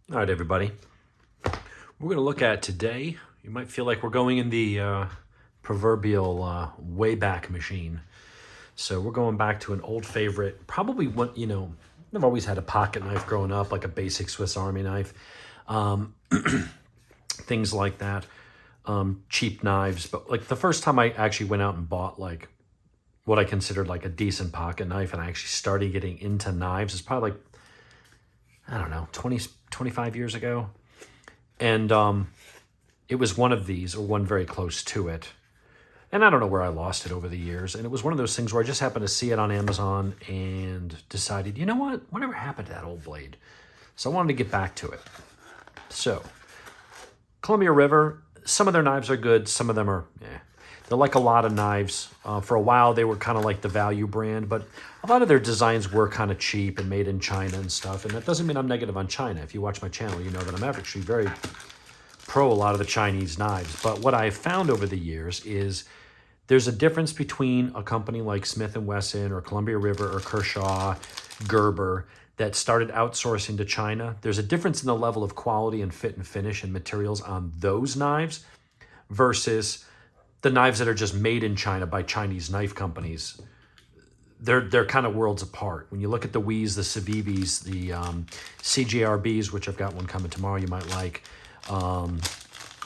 All right, everybody. We're going to look at today. You might feel like we're going in the proverbial Wayback Machine. So we're going back to an old favorite. Probably what, I've always had a pocket knife growing up, like a basic Swiss Army knife. Things like that. Cheap knives. But like the first time I actually went out and bought like what I considered like a decent pocket knife and I actually started getting into knives is probably like, I don't know, 20, 25 years ago. And it was one of these, or one very close to it. And I don't know where I lost it over the years. And it was one of those things where I just happened to see it on Amazon and decided, you know what? Whatever happened to that old blade? So I wanted to get back to it. So, Columbia River, some of their knives are good. Some of them are, They're like a lot of knives. For a while, they were kind of like the value brand, but a lot of their designs were kind of cheap and made in China and stuff. And that doesn't mean I'm negative on China. If you watch my channel, you know that I'm actually very pro a lot of the Chinese knives. But what I've found over the years is there's a difference between a company like Smith & Wesson or Columbia River or Kershaw, Gerber, that started outsourcing to China. There's a difference in the level of quality and fit and finish and materials on those knives versus the knives that are just made in China by Chinese knife companies. They're kind of worlds apart. When you look at the Wies, the Civibis, the CJRBs, which I've got one coming tomorrow you might like,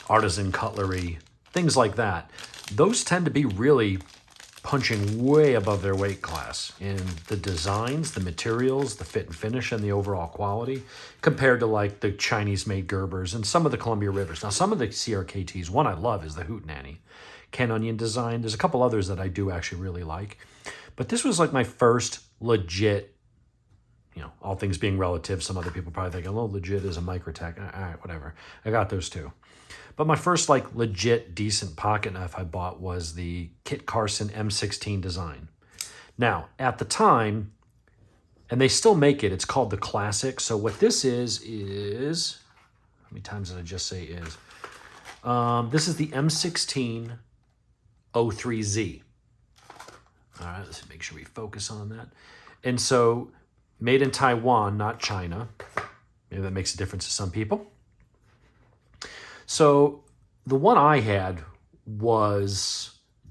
artisan cutlery, things like that. Those tend to be really punching way above their weight class in the designs, the materials, the fit and finish, and the overall quality compared to like the Chinese-made Gerbers and some of the Columbia Rivers. Now, some of the CRKTs, one I love is the Hootenanny Ken Onion design. There's a couple others that I do actually really like. But this was like my first legit, all things being relative, some other people probably think, oh, legit is a Microtech. All right, whatever. I got those too. But my first like legit decent pocket knife I bought was the Kit Carson M16 design. Now, at the time, and they still make it, it's called the Classic. So what this is, how many times did I just say is? This is the M16 03Z. All right, let's make sure we focus on that. And so, made in Taiwan, not China. Maybe that makes a difference to some people. So, the one I had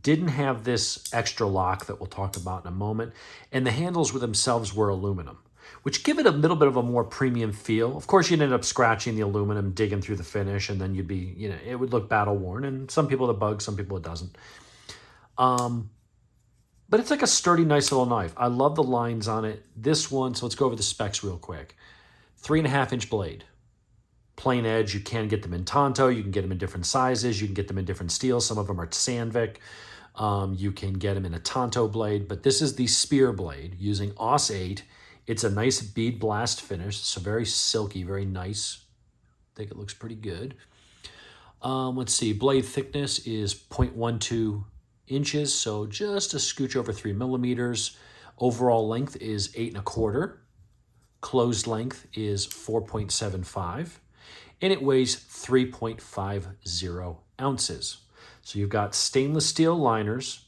didn't have this extra lock that we'll talk about in a moment, and the handles themselves were aluminum, which give it a little bit of a more premium feel. Of course, you'd end up scratching the aluminum, digging through the finish, and then you'd be, it would look battle worn, and some people it bugs, some people it doesn't. But it's like a sturdy, nice little knife. I love the lines on it. This one, so let's go over the specs real quick. 3.5-inch blade. Plain edge, you can get them in Tonto. You can get them in different sizes. You can get them in different steels. Some of them are Sandvik. You can get them in a Tonto blade. But this is the spear blade using Aus 8. It's a nice bead blast finish. So very silky, very nice. I think it looks pretty good. Let's see. Blade thickness is 0.12 inches, so just a scooch over 3 millimeters. Overall length is 8.25. Closed length is 4.75. And it weighs 3.50 ounces. So you've got stainless steel liners,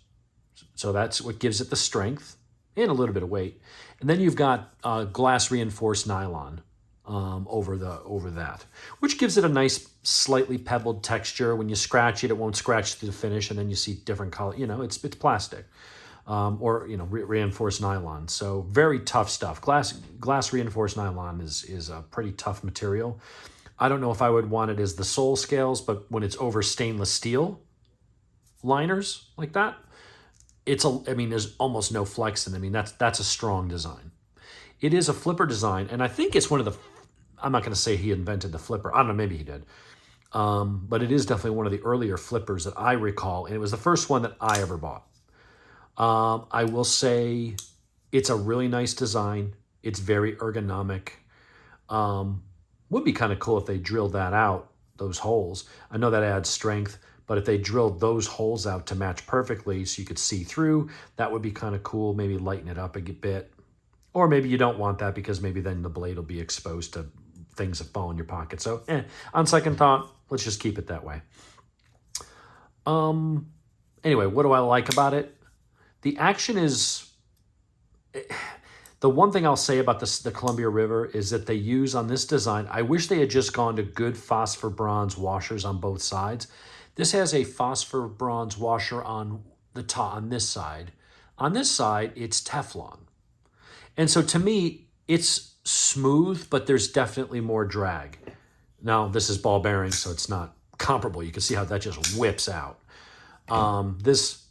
so that's what gives it the strength and a little bit of weight. And then you've got glass reinforced nylon over that, which gives it a nice slightly pebbled texture. When you scratch it, it won't scratch through the finish, and then you see different color. It's plastic or reinforced nylon. So very tough stuff. Glass reinforced nylon is a pretty tough material. I don't know if I would want it as the sole scales, but when it's over stainless steel liners like that, there's almost no flex in it. That's a strong design. It is a flipper design, and I think it's one of the, I'm not going to say he invented the flipper. I don't know, maybe he did. But it is definitely one of the earlier flippers that I recall, and it was the first one that I ever bought. I will say it's a really nice design. It's very ergonomic. Would be kind of cool if they drilled that out, those holes. I know that adds strength, but if they drilled those holes out to match perfectly so you could see through, that would be kind of cool. Maybe lighten it up a bit. Or maybe you don't want that because maybe then the blade will be exposed to things that fall in your pocket. So on second thought, let's just keep it that way. Anyway, what do I like about it? The action is, The one thing I'll say about the Columbia River is that they use on this design, I wish they had just gone to good phosphor bronze washers on both sides. This has a phosphor bronze washer on the top, on this side. On this side, it's Teflon. And so to me, it's smooth, but there's definitely more drag. Now, this is ball bearing, so it's not comparable. You can see how that just whips out. This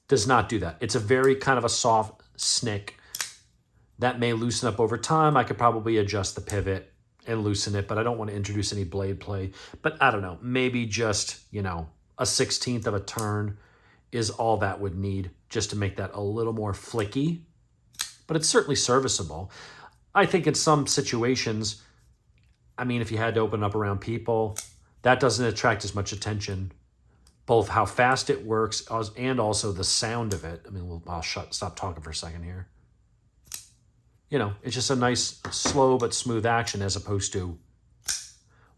does not do that. It's a very kind of a soft snick. That may loosen up over time. I could probably adjust the pivot and loosen it, but I don't want to introduce any blade play. But I don't know, maybe just, you know, a 1/16 of a turn is all that would need just to make that a little more flicky. But it's certainly serviceable. I think in some situations, I mean, if you had to open up around people, that doesn't attract as much attention. Both how fast it works and also the sound of it. I mean, I'll stop talking for a second here. You know, it's just a nice, slow but smooth action as opposed to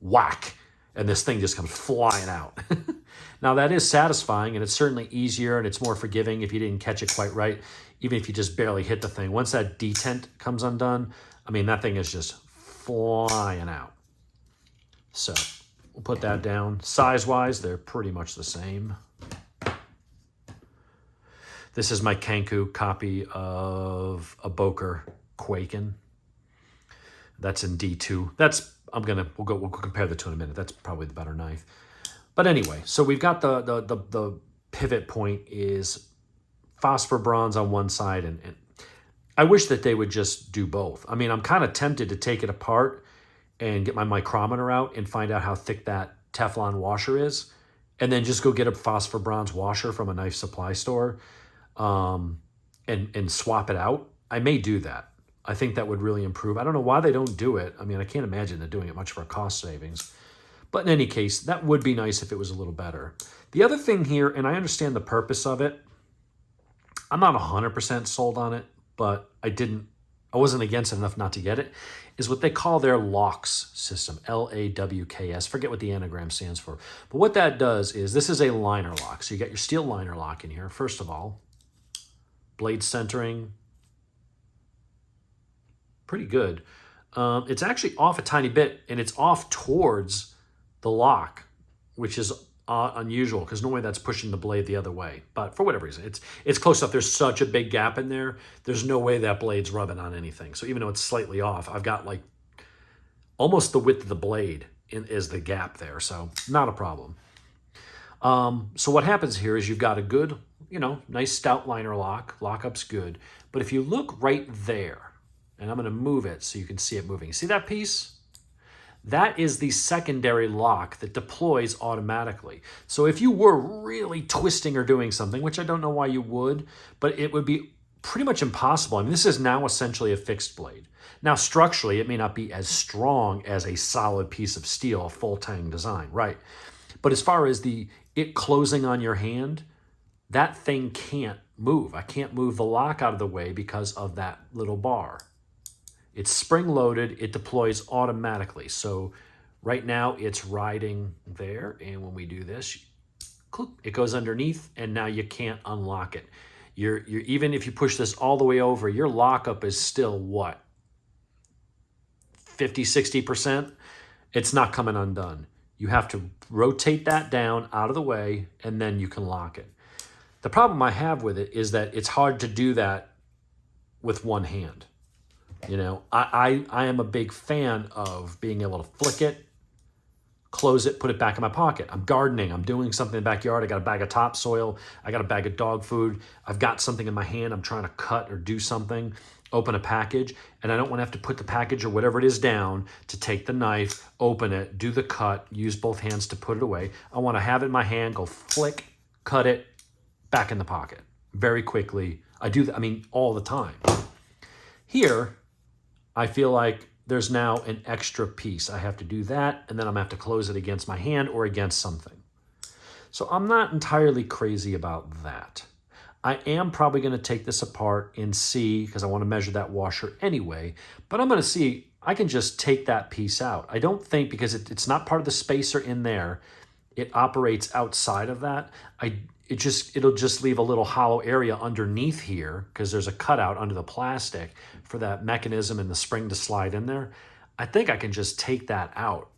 whack, and this thing just comes flying out. Now, that is satisfying, and it's certainly easier, and it's more forgiving if you didn't catch it quite right, even if you just barely hit the thing. Once that detent comes undone, I mean, that thing is just flying out. So we'll put that down. Size-wise, they're pretty much the same. This is my Kenku copy of a Boker Quaken. That's in D2. We'll compare the two in a minute. That's probably the better knife. But anyway, so we've got the pivot point is phosphor bronze on one side, and I wish that they would just do both. I mean, I'm kind of tempted to take it apart and get my micrometer out and find out how thick that Teflon washer is, and then just go get a phosphor bronze washer from a knife supply store, and swap it out. I may do that. I think that would really improve. I don't know why they don't do it. I mean, I can't imagine they're doing it much for a cost savings. But in any case, that would be nice if it was a little better. The other thing here, and I understand the purpose of it, I'm not 100% sold on it, but I wasn't against it enough not to get it, is what they call their LAWKS system, LAWKS. Forget what the anagram stands for. But what that does is, this is a liner lock. So you got your steel liner lock in here, first of all. Blade centering, pretty good. It's actually off a tiny bit, and it's off towards the lock, which is unusual because normally that's pushing the blade the other way. But for whatever reason, it's close enough. There's such a big gap in there. There's no way that blade's rubbing on anything. So even though it's slightly off, I've got like almost the width of the blade is the gap there. So not a problem. So what happens here is you've got a good, you know, nice stout liner lock. Lockup's good. But if you look right there, and I'm going to move it so you can see it moving. See that piece? That is the secondary lock that deploys automatically. So if you were really twisting or doing something, which I don't know why you would, but it would be pretty much impossible. I mean, this is now essentially a fixed blade. Now, structurally, it may not be as strong as a solid piece of steel, a full tang design, right? But as far as it closing on your hand, that thing can't move. I can't move the lock out of the way because of that little bar. It's spring-loaded. It deploys automatically. So right now it's riding there. And when we do this, it goes underneath, and now you can't unlock it. You're even if you push this all the way over, your lockup is still what? 50, 60%? It's not coming undone. You have to rotate that down out of the way, and then you can lock it. The problem I have with it is that it's hard to do that with one hand. You know, I am a big fan of being able to flick it, close it, put it back in my pocket. I'm gardening. I'm doing something in the backyard. I got a bag of topsoil. I got a bag of dog food. I've got something in my hand. I'm trying to cut or do something, open a package, and I don't want to have to put the package or whatever it is down to take the knife, open it, do the cut, use both hands to put it away. I want to have it in my hand, go flick, cut it, back in the pocket very quickly. I do that, I mean, all the time. Here, I feel like there's now an extra piece. I have to do that, and then I'm going to have to close it against my hand or against something. So I'm not entirely crazy about that. I am probably going to take this apart and see, because I want to measure that washer anyway, but I'm going to see, I can just take that piece out. I don't think, because it's not part of the spacer in there, it operates outside of that. it'll just leave a little hollow area underneath here because there's a cutout under the plastic for that mechanism and the spring to slide in there. I think I can just take that out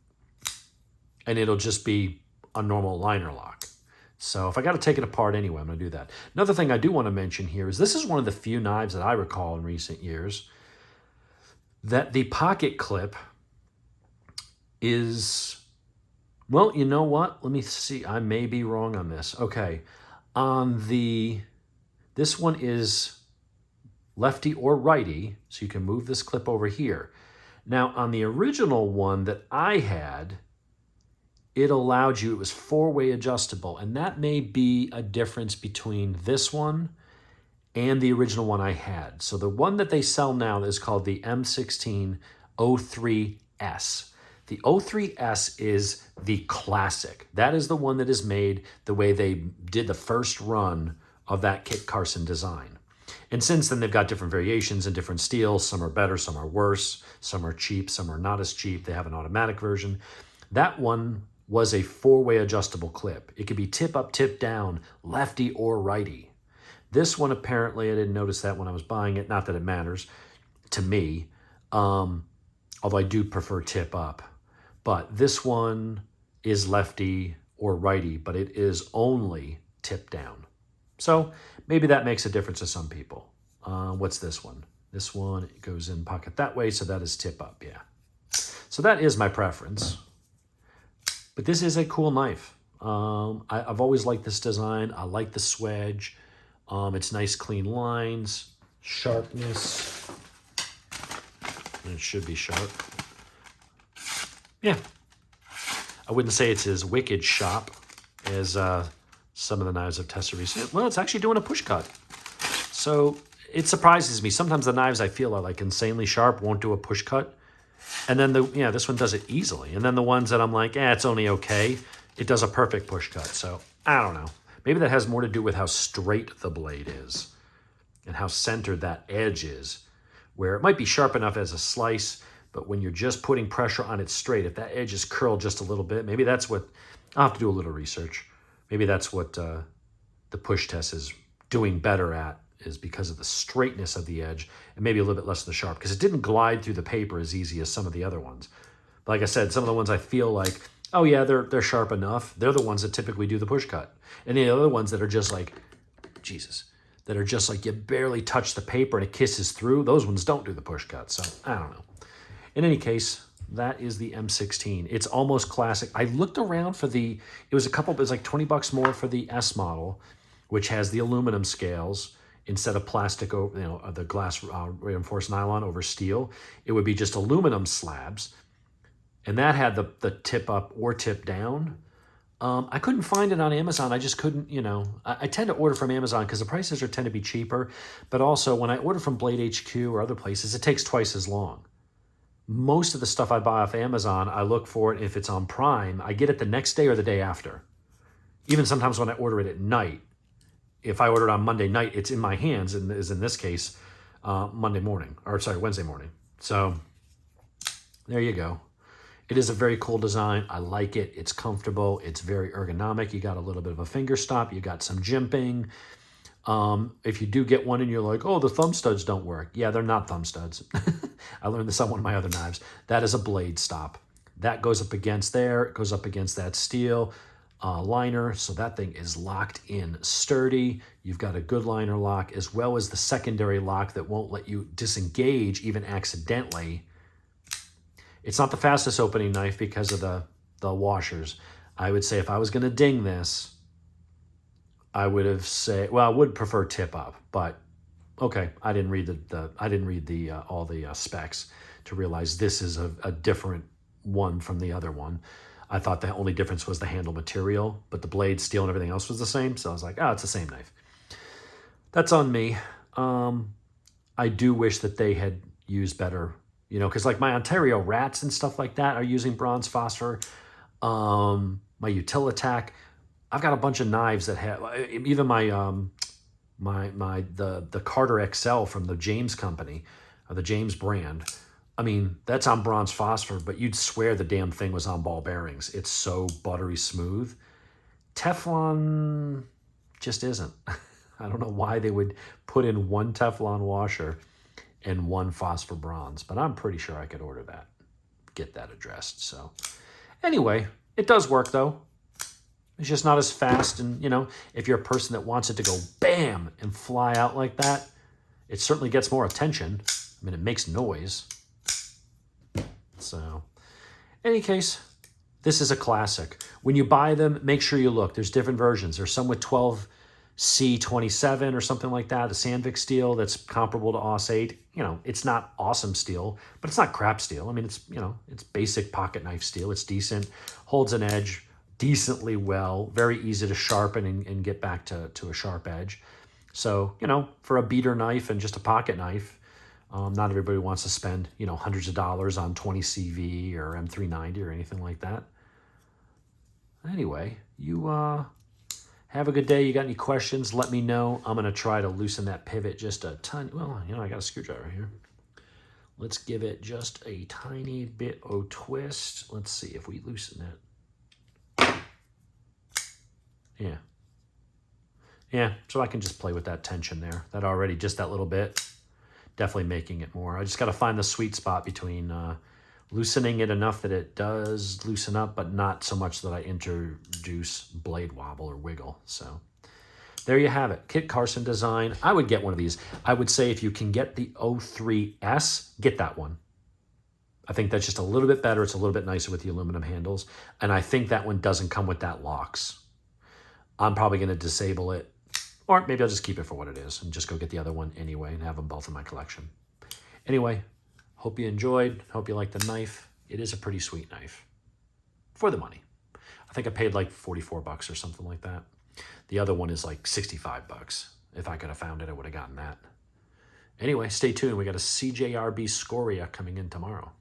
and it'll just be a normal liner lock. So if I got to take it apart anyway, I'm going to do that. Another thing I do want to mention here is this is one of the few knives that I recall in recent years that the pocket clip is, well, you know what? Let me see. I may be wrong on this. Okay. This one is lefty or righty, so you can move this clip over here. Now, on the original one that I had, it allowed you, it was four-way adjustable, and that may be a difference between this one and the original one I had. So the one that they sell now is called the M16 03S. The 03S is the classic. That is the one that is made the way they did the first run of that Kit Carson design. And since then, they've got different variations and different steels. Some are better, some are worse, some are cheap, some are not as cheap. They have an automatic version. That one was a four-way adjustable clip. It could be tip up, tip down, lefty or righty. This one, apparently, I didn't notice that when I was buying it. Not that it matters to me, although I do prefer tip up. But this one is lefty or righty, but it is only tip down. So maybe that makes a difference to some people. What's this one? This one, it goes in pocket that way, so that is tip up, yeah. So that is my preference. But this is a cool knife. I've always liked this design. I like the swedge. It's nice, clean lines, sharpness. And it should be sharp. Yeah. I wouldn't say it's as wicked sharp as some of the knives I've tested recently. Well, it's actually doing a push cut. So it surprises me. Sometimes the knives I feel are like insanely sharp won't do a push cut. And then this one does it easily. And then the ones that I'm like, it's only okay, it does a perfect push cut. So I don't know. Maybe that has more to do with how straight the blade is and how centered that edge is, where it might be sharp enough as a slice, but when you're just putting pressure on it straight, if that edge is curled just a little bit, maybe that's what, I'll have to do a little research. Maybe that's what the push test is doing better at, is because of the straightness of the edge and maybe a little bit less of the sharp, because it didn't glide through the paper as easy as some of the other ones. But like I said, some of the ones I feel like, oh yeah, they're sharp enough. They're the ones that typically do the push cut. And the other ones that are just like, Jesus, that are just like you barely touch the paper and it kisses through, those ones don't do the push cut. So I don't know. In any case, that is the M16. It's almost classic. I looked around for it was like $20 more for the S model, which has the aluminum scales instead of plastic, the glass reinforced nylon over steel. It would be just aluminum slabs. And that had the tip up or tip down. I couldn't find it on Amazon. I just couldn't, I tend to order from Amazon because the prices tend to be cheaper. But also when I order from Blade HQ or other places, it takes twice as long. Most of the stuff I buy off Amazon, I look for it. If it's on Prime, I get it the next day or the day after. Even sometimes when I order it at night, if I order it on Monday night, it's in my hands, and is in this case, Wednesday morning. So there you go. It is a very cool design. I like it. It's comfortable. It's very ergonomic. You got a little bit of a finger stop. You got some jimping. If you do get one and you're like, oh, the thumb studs don't work. Yeah, they're not thumb studs. I learned this on one of my other knives. That is a blade stop. That goes up against there. It goes up against that steel liner. So that thing is locked in sturdy. You've got a good liner lock as well as the secondary lock that won't let you disengage even accidentally. It's not the fastest opening knife because of the washers. I would say if I was going to ding this, I would I would prefer tip up, but okay, I didn't read all the specs to realize this is a different one from the other one. I thought the only difference was the handle material, but the blade, steel, and everything else was the same. So I was like, it's the same knife. That's on me. I do wish that they had used better, because like my Ontario Rats and stuff like that are using bronze phosphor. My Utilitac, I've got a bunch of knives that have, even the Carter XL from the James company, or the James brand. I mean, that's on bronze phosphor, but you'd swear the damn thing was on ball bearings. It's so buttery smooth. Teflon, Just isn't. I don't know why they would put in one Teflon washer and one phosphor bronze, but I'm pretty sure I could order that, get that addressed. So anyway, it does work though. It's just not as fast. And, you know, if you're a person that wants it to go bam and fly out like that, it certainly gets more attention. I mean, it makes noise. So, in any case, this is a classic. When you buy them, make sure you look. There's different versions. There's some with 12C27 or something like that, the Sandvik steel that's comparable to AUS 8. You know, it's not awesome steel, but it's not crap steel. I mean, it's, you know, it's basic pocket knife steel. It's decent, holds an edge decently well, very easy to sharpen and get back to a sharp edge. So, you know, for a beater knife and just a pocket knife, not everybody wants to spend, you know, hundreds of dollars on 20 CV or M390 or anything like that. Anyway, you have a good day. You got any questions, let me know. I'm going to try to loosen that pivot just a ton. Well, you know, I got a screwdriver here. Let's give it just a tiny bit of twist. Let's see if we loosen it. Yeah. Yeah, so I can just play with that tension there. That already, just that little bit, definitely making it more. I just got to find the sweet spot between loosening it enough that it does loosen up, but not so much that I introduce blade wobble or wiggle. So there you have it. Kit Carson design. I would get one of these. I would say if you can get the 03S, get that one. I think that's just a little bit better. It's a little bit nicer with the aluminum handles. And I think that one doesn't come with that locks. I'm probably going to disable it, or maybe I'll just keep it for what it is and just go get the other one anyway and have them both in my collection. Anyway, hope you enjoyed. Hope you like the knife. It is a pretty sweet knife for the money. I think I paid like 44 bucks or something like that. The other one is like 65 bucks. If I could have found it, I would have gotten that. Anyway, stay tuned. We got a CJRB Scoria coming in tomorrow.